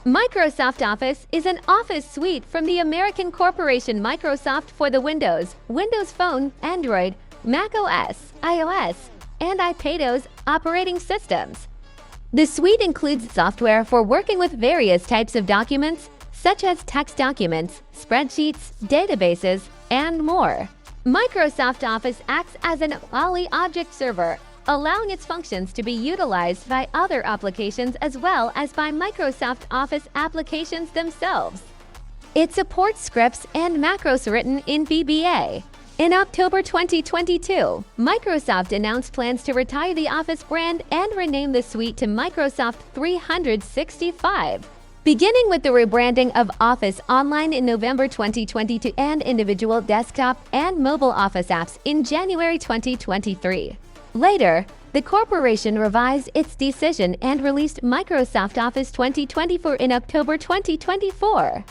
Microsoft Office is an office suite from the American corporation Microsoft for the Windows, Windows Phone, Android, Mac OS, iOS, and iPadOS operating systems. The suite includes software for working with various types of documents, such as text documents, spreadsheets, databases, and more. Microsoft Office acts as an OLI object server, allowing its functions to be utilized by other applications as well as by Microsoft Office applications themselves. It supports scripts and macros written in VBA. In October 2022, Microsoft announced plans to retire the Office brand and rename the suite to Microsoft 365. Beginning with the rebranding of Office Online in November 2022 and individual desktop and mobile Office apps in January 2023. Later, the corporation revised its decision and released Microsoft Office 2024 in October 2024.